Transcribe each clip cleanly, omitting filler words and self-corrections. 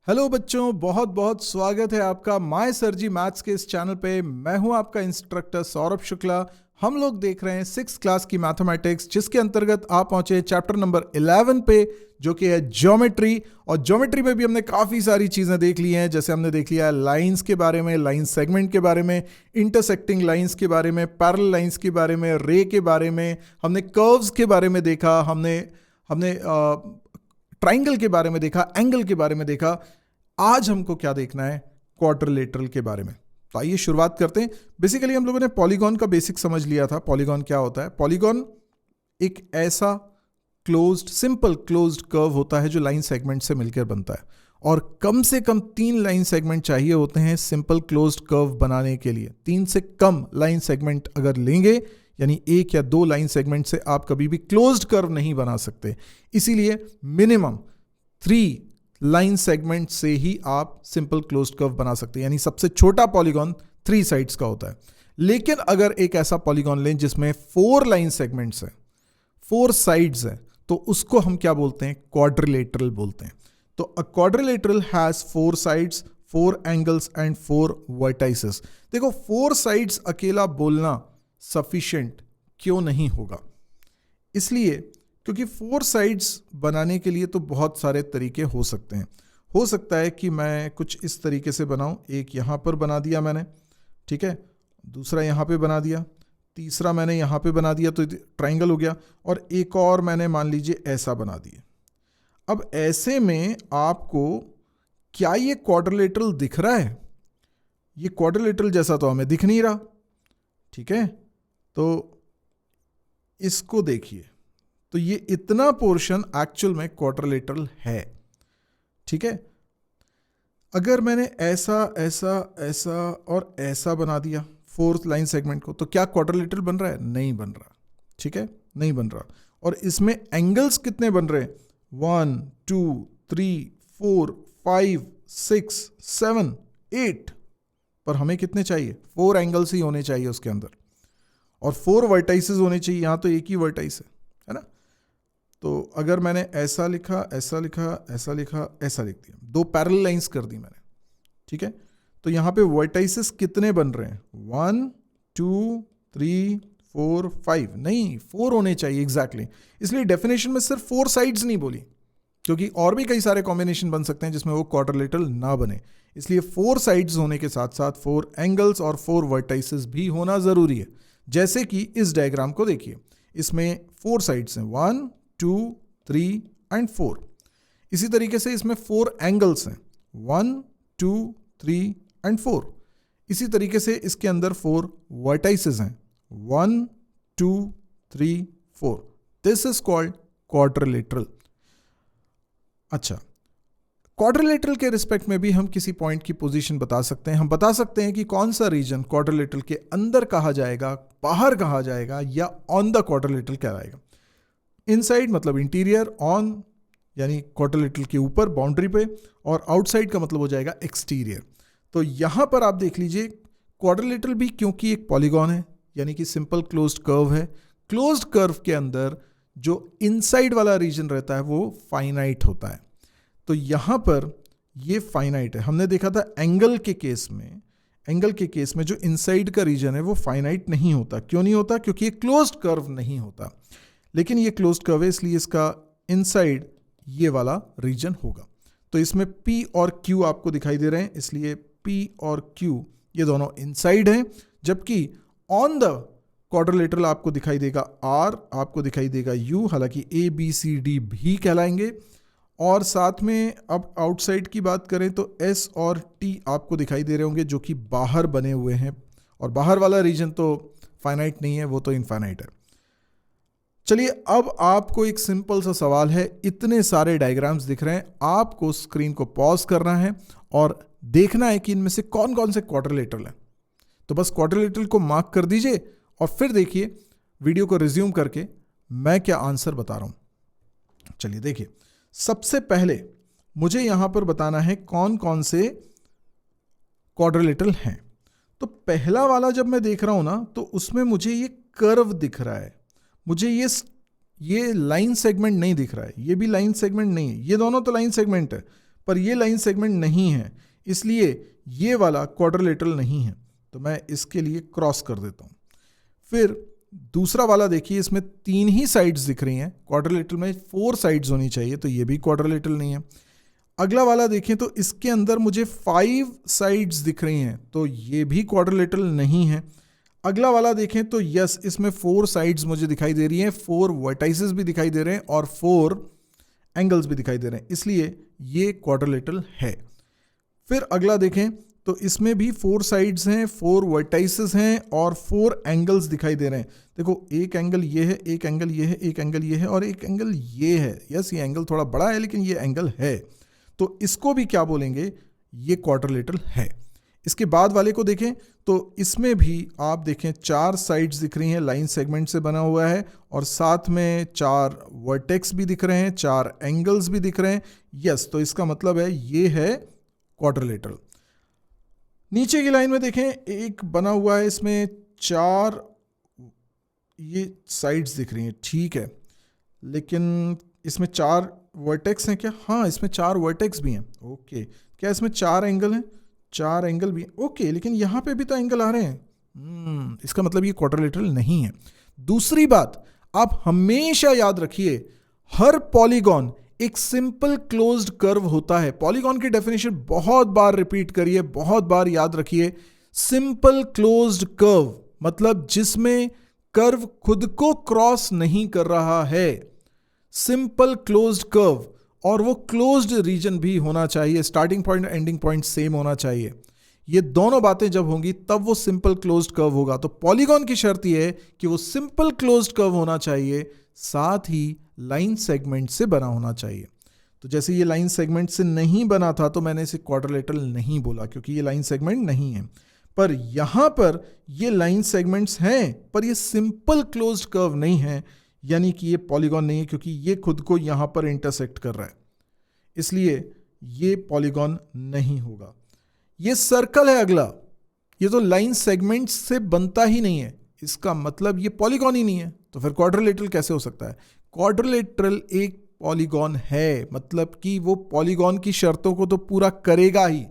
Hello बच्चों, बहुत बहुत स्वागत है आपका माय सरजी मैथ्स के इस चैनल पे। मैं हूं आपका इंस्ट्रक्टर सौरभ शुक्ला। हम लोग देख रहे हैं 6th क्लास की मैथमेटिक्स, जिसके अंतर्गत आप पहुंचे चैप्टर नंबर 11 पे, जो कि है ज्योमेट्री। और ज्योमेट्री में भी हमने काफ़ी सारी चीज़ें देख ली हैं। जैसे हमने देख लिया है लाइंस के बारे में, लाइन सेगमेंट के बारे में, इंटरसेक्टिंग लाइंस के बारे में, पैरेलल लाइंस के बारे में, रे के बारे में, हमने कर्व्स के बारे में देखा, हमने हमने ट्राइंगल के बारे में देखा, एंगल के बारे में देखा। आज हमको क्या देखना है? क्वाड्रिलेटरल के बारे में। तो आइए शुरुआत करते हैं। बेसिकली हम लोगों ने पॉलीगॉन का बेसिक समझ लिया था। पॉलीगॉन क्या होता है? पॉलीगॉन एक ऐसा क्लोज्ड, सिंपल क्लोज्ड कर्व होता है जो लाइन सेगमेंट से मिलकर बनता है, और कम से कम 3 लाइन सेगमेंट चाहिए होते हैं सिंपल क्लोज्ड कर्व बनाने के लिए। 3 से कम लाइन सेगमेंट अगर लेंगे, यानी 1 या 2 लाइन सेगमेंट से आप कभी भी क्लोज्ड कर्व नहीं बना सकते। इसीलिए मिनिमम 3 लाइन सेगमेंट से ही आप सिंपल क्लोज्ड कर्व बना सकते हैं। यानी सबसे छोटा पॉलीगॉन 3 साइड्स का होता है। लेकिन अगर एक ऐसा पॉलीगॉन लें जिसमें 4 लाइन सेगमेंट्स हैं, 4 साइड्स हैं, तो उसको हम क्या बोलते हैं? क्वाड्रिलेटरल बोलते हैं। तो अ quadrilateral has 4 sides, 4 angles and 4 vertices. देखो, 4 साइड्स अकेला बोलना सफिशिएंट क्यों नहीं होगा? इसलिए क्योंकि 4 साइड्स बनाने के लिए तो बहुत सारे तरीके हो सकते हैं। हो सकता है कि मैं कुछ इस तरीके से बनाऊं। एक यहाँ पर बना दिया मैंने, ठीक है, दूसरा यहाँ पे बना दिया, तीसरा मैंने यहाँ पे बना दिया, तो ट्राइंगल हो गया, और एक और मैंने मान लीजिए ऐसा बना दिया। अब ऐसे में आपको क्या ये क्वाड्रिलेटरल दिख रहा है? ये क्वाड्रिलेटरल जैसा तो हमें दिख नहीं रहा, ठीक है। तो इसको देखिए, तो ये इतना पोर्शन एक्चुअल में क्वाड्रिलेटरल है, ठीक है। अगर मैंने ऐसा ऐसा ऐसा और ऐसा बना दिया 4th लाइन सेगमेंट को, तो क्या क्वाड्रिलेटरल बन रहा है? नहीं बन रहा, ठीक है, नहीं बन रहा। और इसमें एंगल्स कितने बन रहे हैं? 1 2 3 4 5 6 7 8। पर हमें कितने चाहिए? 4 एंगल्स ही होने चाहिए उसके अंदर, और 4 वर्टाइसेस होने चाहिए। यहां तो एक ही वर्टाइस है ना। तो अगर मैंने ऐसा लिखा, ऐसा लिखा, ऐसा लिखा, ऐसा लिख दिया, 2 पैरेलल लाइंस कर दी मैंने, ठीक है। तो यहां पे वर्टाइसेस कितने बन रहे हैं? 1 2 3 4 5। नहीं, 4 होने चाहिए एग्जैक्टली। इसलिए डेफिनेशन में सिर्फ 4 साइड्स नहीं बोली, क्योंकि और भी कई सारे कॉम्बिनेशन बन सकते हैं जिसमें वो क्वाड्रिलेटरल ना बने। इसलिए 4 साइड्स होने के साथ साथ 4 एंगल्स और 4 वर्टाइसेस भी होना जरूरी है। जैसे कि इस डायग्राम को देखिए, इसमें 4 साइड्स हैं, 1 2 3 एंड 4। इसी तरीके से इसमें 4 एंगल्स हैं, 1 2 3 एंड 4। इसी तरीके से इसके अंदर 4 वर्टाइसेस हैं, 1 2 3 4। This is called quadrilateral. अच्छा, क्वाड्रिलेटरल के रिस्पेक्ट में भी हम किसी पॉइंट की पोजीशन बता सकते हैं। हम बता सकते हैं कि कौन सा रीजन क्वाड्रिलेटरल के अंदर कहा जाएगा, बाहर कहा जाएगा, या ऑन द क्वाड्रिलेटरल कहलाएगा। इनसाइड मतलब इंटीरियर, ऑन यानी क्वाड्रिलेटरल के ऊपर बाउंड्री पे, और आउटसाइड का मतलब हो जाएगा एक्सटीरियर। तो यहां पर आप देख लीजिए, क्वाड्रिलेटरल भी क्योंकि एक पॉलीगॉन है, यानी कि सिंपल क्लोज्ड कर्व है, क्लोज्ड कर्व के अंदर जो इनसाइड वाला रीजन रहता है वो फाइनाइट होता है। तो यहां पर ये फाइनाइट है। हमने देखा था एंगल के केस में, एंगल के केस में जो इनसाइड का रीजन है वो फाइनाइट नहीं होता। क्यों नहीं होता? क्योंकि ये क्लोज्ड कर्व नहीं होता। लेकिन ये क्लोज्ड कर्व है, इसलिए इसका इनसाइड ये वाला रीजन होगा। तो इसमें P और Q आपको दिखाई दे रहे हैं, इसलिए P और Q ये दोनों इनसाइड हैं। जबकि ऑन द क्वाड्रिलेटरल आपको दिखाई देगा R, आपको दिखाई देगा U, हालांकि A B C D भी कहलाएंगे। और साथ में अब आउटसाइड की बात करें तो S और T आपको दिखाई दे रहे होंगे, जो कि बाहर बने हुए हैं। और बाहर वाला रीजन तो फाइनाइट नहीं है, वो तो इनफाइनाइट है। चलिए, अब आपको एक सिंपल सा सवाल है। इतने सारे डायग्राम्स दिख रहे हैं, आपको स्क्रीन को पॉज करना है और देखना है कि इनमें से कौन कौन से क्वाड्रिलेटरल हैं। तो बस क्वाड्रिलेटरल को मार्क कर दीजिए और फिर देखिए वीडियो को रिज्यूम करके मैं क्या आंसर बता रहा हूं। चलिए देखिए, सबसे पहले मुझे यहां पर बताना है कौन कौन से क्वाड्रिलेटरल हैं। तो पहला वाला जब मैं देख रहा हूं ना, तो उसमें मुझे ये कर्व दिख रहा है, मुझे ये लाइन सेगमेंट नहीं दिख रहा है, ये भी लाइन सेगमेंट नहीं है। ये दोनों तो लाइन सेगमेंट है, पर ये लाइन सेगमेंट नहीं है, इसलिए ये वाला क्वाड्रिलेटरल नहीं है, तो मैं इसके लिए क्रॉस कर देता हूं। फिर दूसरा वाला देखिए, इसमें 3 ही साइड्स दिख रही हैं, क्वाड्रिलेटरल में 4 साइड्स होनी चाहिए, तो ये भी क्वाड्रिलेटरल नहीं है। अगला वाला देखें तो इसके अंदर मुझे 5 साइड्स दिख रही हैं, तो ये भी क्वाड्रिलेटरल नहीं है। अगला वाला देखें तो यस, इसमें 4 साइड्स मुझे दिखाई दे रही हैं, 4 वर्टाइसेस भी दिखाई दे रहे हैं और 4 एंगल्स भी दिखाई दे रहे हैं, इसलिए ये क्वाड्रिलेटरल है। फिर अगला देखें तो इसमें भी 4 साइड्स हैं, 4 वर्टाइसेस हैं और 4 एंगल्स दिखाई दे रहे हैं। देखो, एक एंगल ये है, एक एंगल ये है, एक एंगल ये है और एक एंगल ये है। यस, ये एंगल थोड़ा बड़ा है लेकिन ये एंगल है, तो इसको भी क्या बोलेंगे, ये क्वाड्रिलेटरल है। इसके बाद वाले को देखें तो इसमें भी आप देखें 4 साइड्स दिख रही हैं, लाइन सेगमेंट से बना हुआ है और साथ में 4 वर्टेक्स भी दिख रहे हैं, 4 एंगल्स भी दिख रहे हैं। यस, तो इसका मतलब है ये है क्वाड्रिलेटरल। नीचे की लाइन में देखें, एक बना हुआ है, इसमें 4 ये साइड्स दिख रही हैं, ठीक है, लेकिन इसमें 4 वर्टेक्स हैं क्या? हाँ, इसमें 4 वर्टेक्स भी हैं। ओके, क्या इसमें 4 एंगल हैं? 4 एंगल भी हैं, ओके, लेकिन यहाँ पे भी तो एंगल आ रहे हैं, इसका मतलब ये क्वाड्रिलेटरल नहीं है। दूसरी बात, आप हमेशा याद रखिए, हर पॉलीगॉन एक सिंपल क्लोज्ड कर्व होता है। पॉलीगॉन की डेफिनेशन बहुत बार रिपीट करिए, बहुत बार याद रखिए। सिंपल क्लोज्ड कर्व मतलब जिसमें कर्व खुद को क्रॉस नहीं कर रहा है, सिंपल क्लोज्ड कर्व, और वो क्लोज्ड रीजन भी होना चाहिए, starting point ending point same होना चाहिए। ये दोनों बातें जब होंगी तब वो सिंपल क्लोज्ड कर्व होगा। तो पॉलीगॉन की शर्त ये है कि वो सिंपल क्लोज्ड कर्व होना चाहिए, साथ ही लाइन सेगमेंट से बना होना चाहिए। तो जैसे ये लाइन सेगमेंट से नहीं बना था तो मैंने इसे क्वाड्रिलेटरल नहीं बोला, क्योंकि ये लाइन सेगमेंट नहीं है। पर यहां पर ये लाइन सेगमेंट्स हैं, पर ये सिंपल क्लोज्ड कर्व नहीं है, यानी कि ये पॉलीगॉन नहीं है, क्योंकि ये खुद को यहां पर इंटरसेक्ट कर रहा है, इसलिए ये पॉलीगॉन नहीं होगा। ये सर्कल है अगला, ये तो लाइन सेगमेंट से बनता ही नहीं है, इसका मतलब ये पॉलीगॉन ही नहीं है, तो फिर क्वाड्रिलेटरल कैसे हो सकता है? क्वाड्रिलेटरल एक पॉलीगॉन है, मतलब कि वो पॉलीगॉन की शर्तों को तो पूरा करेगा ही,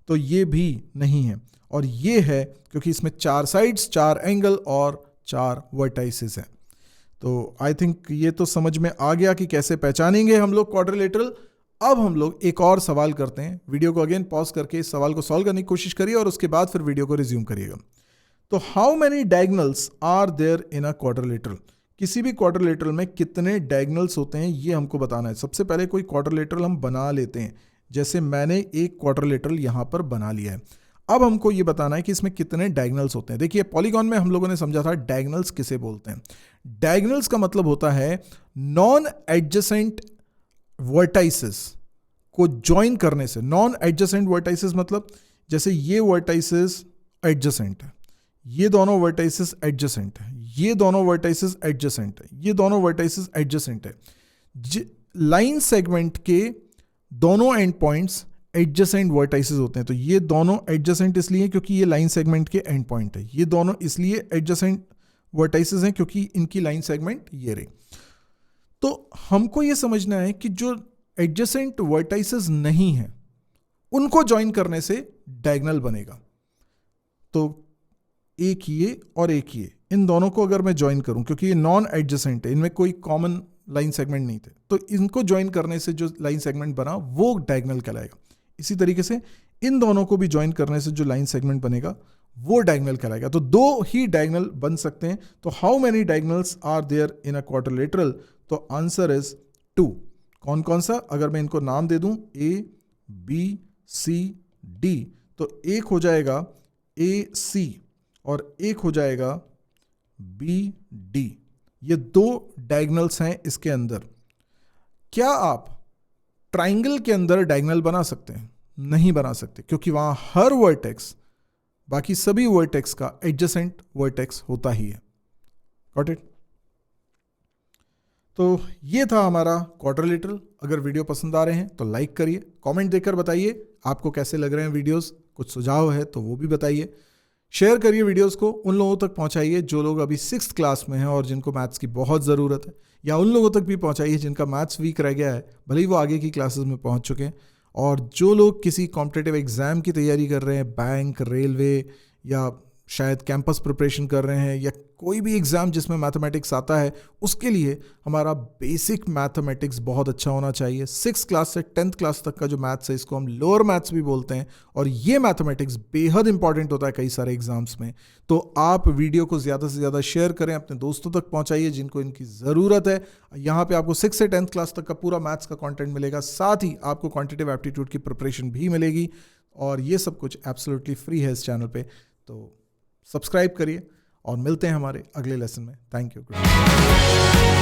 तो ये भी नहीं है। और ये है क्योंकि इसमें 4 साइड्स, 4 एंगल और 4 वर्टाइसेस हैं। तो आई थिंक ये तो समझ में आ गया कि कैसे पहचानेंगे हम लोग क्वाड्रिलेटरल। अब हम लोग एक और सवाल करते हैं। वीडियो को अगेन पॉज करके इस सवाल को सॉल्व करने की कोशिश करिए और उसके बाद फिर वीडियो को रिज्यूम करिएगा। तो how many diagonals are there in a quadrilateral? किसी भी क्वाड्रिलेटरल में कितने डायगोनल्स होते हैं ये हमको बताना है। सबसे पहले कोई क्वाड्रिलेटरल हम बना लेते हैं, जैसे मैंने एक क्वाड्रिलेटरल यहाँ पर बना लिया है। अब हमको ये बताना है कि इसमें कितने डायगोनल्स होते हैं। देखिए, पॉलीगॉन में हम लोगों ने समझा था डायगोनल्स किसे बोलते हैं। डायगोनल्स का मतलब होता है नॉन एडजेसेंट वर्टाइसेस को ज्वाइन करने से। नॉन एडजेसेंट वर्टाइसेस मतलब जैसे ये वर्टाइसेस एडजेसेंट है, ये दोनों वर्टाइसेस एडजेसेंट है, ये दोनों वर्टाइसेस एडजेसेंट है, ये दोनों वर्टाइसेस एडजेसेंट है। लाइन सेगमेंट के दोनों एंड पॉइंट्स एडजेसेंट वर्टाइसेस होते हैं। तो ये दोनों एडजेसेंट इसलिए क्योंकि ये लाइन सेगमेंट के एंड पॉइंट है, ये दोनों इसलिए एडजेसेंट वर्टाइसेस हैं क्योंकि इनकी लाइन सेगमेंट ये रही। तो हमको ये समझना है कि जो एडजेसेंट वर्टाइसेस नहीं है उनको ज्वाइन करने से डायगोनल बनेगा। तो एक ये और एक ये, इन दोनों को अगर मैं ज्वाइन करूं, क्योंकि ये नॉन एडजेसेंट है, इनमें कोई कॉमन लाइन सेगमेंट नहीं थे, तो इनको ज्वाइन करने से जो लाइन सेगमेंट बना वो डायगोनल कहलाएगा। इसी तरीके से इन दोनों को भी ज्वाइन करने से जो लाइन सेगमेंट बनेगा वो डायगोनल कहलाएगा। तो 2 ही डायगोनल बन सकते हैं। तो how many diagonals are there in a quadrilateral? तो आंसर इज 2। कौन कौन सा? अगर मैं इनको नाम दे दूं A, B, C, D, तो एक हो जाएगा AC और एक हो जाएगा BD। ये 2 डायगोनल्स हैं इसके अंदर। क्या आप ट्राइंगल के अंदर डायगोनल बना सकते हैं? नहीं बना सकते, क्योंकि वहां हर वर्टेक्स बाकी सभी वर्टेक्स का एडजेसेंट वर्टेक्स होता ही है। Got it? तो ये था हमारा क्वाड्रिलेटरल। अगर वीडियो पसंद आ रहे हैं तो लाइक करिए, कमेंट देकर बताइए आपको कैसे लग रहे हैं वीडियोस। कुछ सुझाव है तो वो भी बताइए। शेयर करिए वीडियोस को, उन लोगों तक पहुंचाइए जो लोग अभी 6th क्लास में हैं और जिनको मैथ्स की बहुत ज़रूरत है, या उन लोगों तक भी पहुंचाइए जिनका मैथ्स वीक रह गया है, भले ही वो आगे की क्लासेस में पहुंच चुके हैं। और जो लोग किसी कॉम्पिटिटिव एग्ज़ाम की तैयारी कर रहे हैं, बैंक, रेलवे या शायद कैंपस प्रिपरेशन कर रहे हैं या कोई भी एग्ज़ाम जिसमें मैथमेटिक्स आता है, उसके लिए हमारा बेसिक मैथमेटिक्स बहुत अच्छा होना चाहिए। 6th क्लास से 10th क्लास तक का जो मैथ्स है, इसको हम लोअर मैथ्स भी बोलते हैं, और ये मैथमेटिक्स बेहद इंपॉर्टेंट होता है कई सारे एग्जाम्स में। तो आप वीडियो को ज़्यादा से ज़्यादा शेयर करें, अपने दोस्तों तक पहुंचाइए जिनको इनकी ज़रूरत है। यहाँ पे आपको 6 से 10th क्लास तक का पूरा मैथ्स का कंटेंट मिलेगा, साथ ही आपको क्वांटिटेटिव एप्टीट्यूड की प्रिपरेशन भी मिलेगी, और ये सब कुछ एब्सोल्युटली फ्री है इस चैनल पे। तो सब्सक्राइब करिए और मिलते हैं हमारे अगले लेसन में। Thank you.